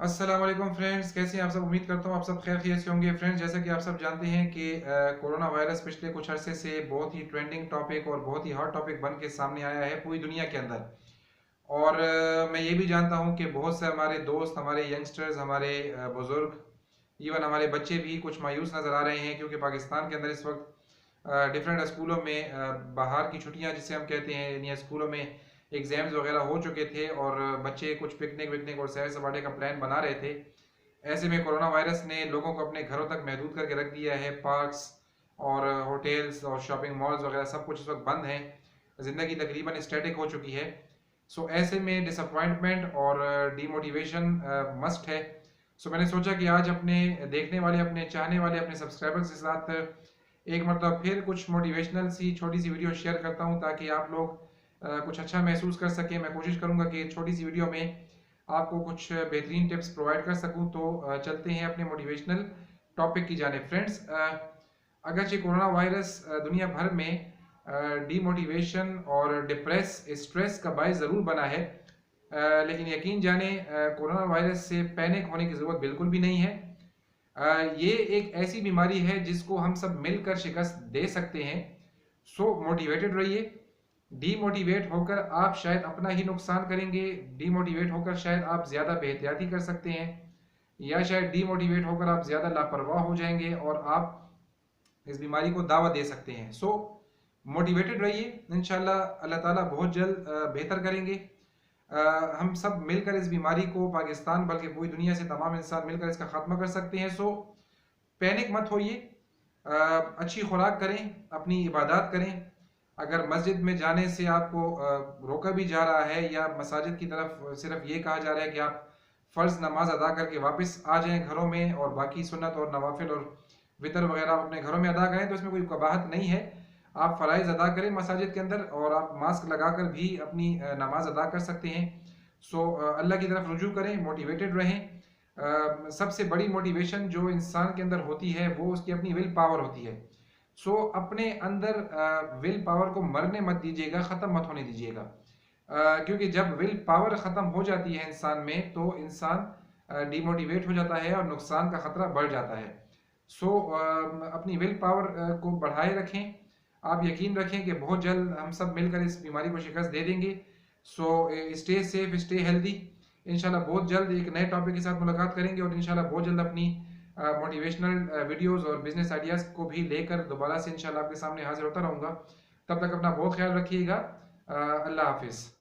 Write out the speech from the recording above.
अस्सलाम वालेकुम फ्रेंड्स, कैसे हैं आप सब। उम्मीद करता हूँ आप सब खैर खैरियत से होंगे। फ्रेंड्स, जैसा कि आप सब जानते हैं कि कोरोना वायरस पिछले कुछ अरसे से बहुत ही ट्रेंडिंग टॉपिक और बहुत ही हॉट टॉपिक बन के सामने आया है पूरी दुनिया के अंदर। और मैं ये भी जानता हूँ कि बहुत से हमारे दोस्त, हमारे यंगस्टर्स, हमारे बुज़ुर्ग, इवन हमारे बच्चे भी कुछ मायूस नज़र आ रहे हैं, क्योंकि पाकिस्तान के अंदर इस वक्त डिफरेंट स्कूलों में बाहर की छुट्टियां जिसे हम कहते हैं, यानी स्कूलों में एग्ज़ाम्स वगैरह हो चुके थे और बच्चे कुछ पिकनिक विकनिक और सैर सपाटे का प्लान बना रहे थे। ऐसे में कोरोना वायरस ने लोगों को अपने घरों तक महदूद करके रख दिया है। पार्क्स और होटल्स और शॉपिंग मॉल्स वगैरह सब कुछ इस वक्त बंद हैं। ज़िंदगी तकरीबन स्टैटिक हो चुकी है। सो ऐसे में डिसअपॉइंटमेंट और डीमोटिवेशन मस्ट है। सो मैंने सोचा कि आज अपने देखने वाले, अपने चाहने वाले, अपने सब्सक्राइबर्स के साथ एक मतलब फिर कुछ मोटिवेशनल सी छोटी सी वीडियो शेयर करता हूं, ताकि आप लोग कुछ अच्छा महसूस कर सकें। मैं कोशिश करूंगा कि छोटी सी वीडियो में आपको कुछ बेहतरीन टिप्स प्रोवाइड कर सकूं। तो चलते हैं अपने मोटिवेशनल टॉपिक की जाने। फ्रेंड्स, अगरचे कोरोना वायरस दुनिया भर में डीमोटिवेशन और डिप्रेस स्ट्रेस का बायस ज़रूर बना है, लेकिन यकीन जाने कोरोना वायरस से पैनिक होने की ज़रूरत बिल्कुल भी नहीं है। ये एक ऐसी बीमारी है जिसको हम सब मिलकर शिकस्त दे सकते हैं। सो मोटिवेटेड रहिए। डीमोटिवेट होकर आप शायद अपना ही नुकसान करेंगे। डीमोटिवेट होकर शायद आप ज़्यादा बेहतियाती कर सकते हैं, या शायद डीमोटिवेट होकर आप ज़्यादा लापरवाह हो जाएंगे और आप इस बीमारी को दावा दे सकते हैं। सो मोटिवेटेड रहिए। इंशाल्लाह अल्लाह ताला बहुत जल्द बेहतर करेंगे। हम सब मिलकर इस बीमारी को, पाकिस्तान बल्कि पूरी दुनिया से तमाम इंसान मिलकर इसका खात्मा कर सकते हैं। सो पैनिक मत होइए। अच्छी खुराक करें, अपनी इबादत करें। अगर मस्जिद में जाने से आपको रोका भी जा रहा है, या मसाजिद की तरफ सिर्फ ये कहा जा रहा है कि आप फ़र्ज़ नमाज अदा करके वापस आ जाएं घरों में, और बाकी सुन्नत और नवाफिल और वितर वगैरह आप अपने घरों में अदा करें, तो इसमें कोई कबाहत नहीं है। आप फ़राइज़ अदा करें मसाजिद के अंदर, और आप मास्क लगाकर भी अपनी नमाज अदा कर सकते हैं। सो अल्लाह की तरफ रुजू करें, मोटिवेटेड रहें। सबसे बड़ी मोटिवेशन जो इंसान के अंदर होती है वो उसकी अपनी विल पावर होती है। सो अपने अंदर विल पावर को मरने मत दीजिएगा, ख़त्म मत होने दीजिएगा। क्योंकि जब विल पावर ख़त्म हो जाती है इंसान में, तो इंसान डिमोटिवेट हो जाता है और नुकसान का ख़तरा बढ़ जाता है। सो अपनी विल पावर को बढ़ाए रखें। आप यकीन रखें कि बहुत जल्द हम सब मिलकर इस बीमारी को शिकस्त दे देंगे। So stay safe, stay healthy. इंशाल्लाह बहुत जल्द एक नए टॉपिक के साथ मुलाकात करेंगे, और इंशाल्लाह बहुत जल्द अपनी मोटिवेशनल वीडियोस और बिजनेस आइडियाज़ को भी लेकर दोबारा से इंशाल्लाह आपके सामने हाजिर होता रहूँगा। तब तक अपना बहुत ख्याल रखिएगा। अल्लाह हाफिज़।